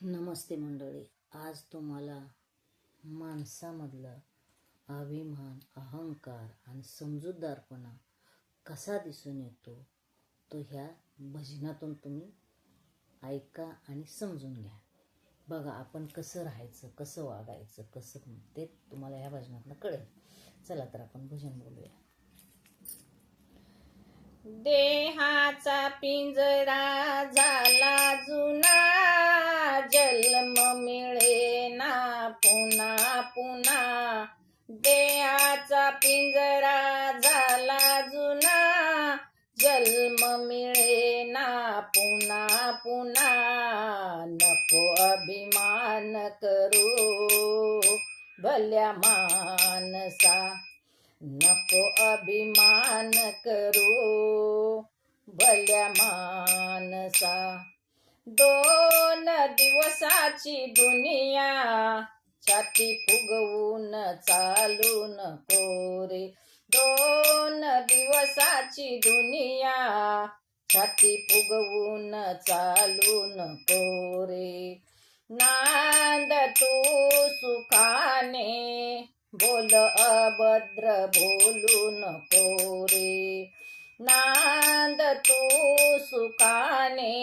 नमस्ते मंडळी. आज तुम्हाला माणसामधला अभिमान, अहंकार आणि समजूतदारपणा कसा दिसून येतो तो ह्या भजनातून तुम्ही ऐका आणि समजून घ्या. बघा आपण कसं राहायचं, कसं वागायचं, कसं ते तुम्हाला ह्या भजनातनं कळेल. चला तर आपण भजन बोलूया. देहाचा पिंजरा झाला जुना, जन्म मिळेना पुन्हा पुन्हा. देहाचा पिंजरा झाला जुना, जन्म मिळेना पुन्हा पुन्हा. नको अभिमान करू भल्या मानसा, नको अभिमान करू भल्या मानसा. 2 दिवसाची दुनिया छाती फुगवून चालू नको रे. 2 दिवसाची दुनिया छाती फुगवून चालू नको रे. नांद तू सुखाने, बोल अभद्र बोलू नको रे. नांद तू सुखाने,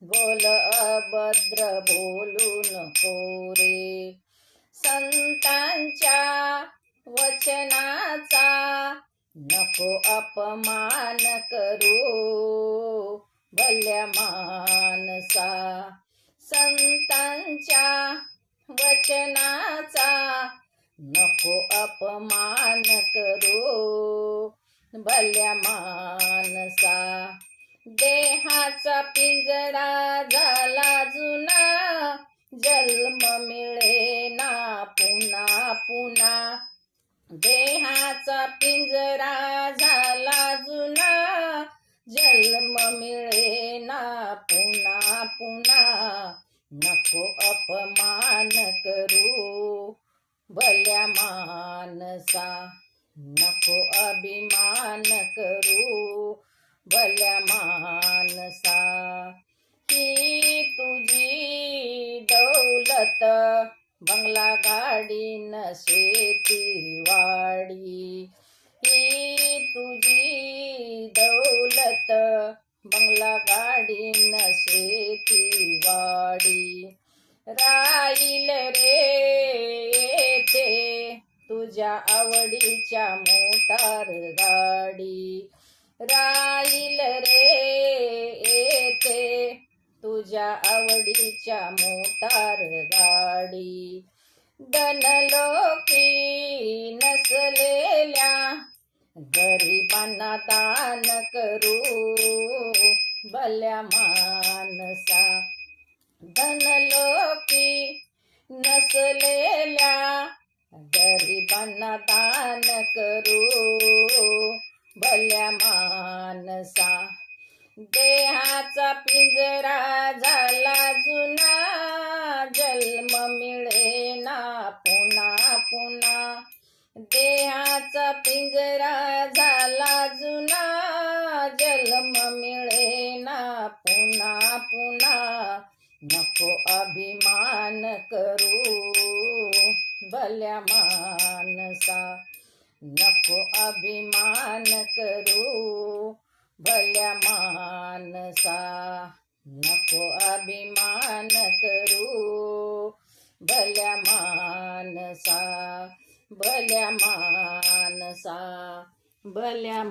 बोल अभद्र बोलू नको रे. संतांच्या वचनाचा नको अपमान करू भल्या मानसा. संतांच्या वचनाचा नको अपमान करू भल्या मानसा. देहाचा पिंजरा झाला जुना, जन्म मिळेना पुन्हा पुन्हा. देहाचा पिंजरा झाला जुना, जन्म मिळेना पुन्हा पुन्हा. नको अपमान करू भल्या मानसा, नको अभिमान करू भल्या मानसा. ही तुझी दौलत, बंगला गाडी न शेती वाडी. ही तुझी दौलत, बंगला गाडी न शेती वाडी. राहील रे ते तुझ्या आवडीच्या मोटार गाडी. राहील रे ते तुझ्या आवडीच्या मोटार गाडी. धनलोकी नसलेल्या गरिबांना दान करू भल्या मानसा. धनलोकी नसलेल्या गरिबांना दान करू भल्या मानसा. देहाचा पिंजरा झाला जुना, जन्म मिळेना पुन्हा पुन्हा. देहाचा पिंजरा झाला जुना, जन्म मिळेना पुन्हा पुन्हा. नको अभिमान करू भल्या मानसा, नको अभिमान करू भल्या मानसा. नको अभिमान करू भल्या मानसा, भल्या मानसा, भल्या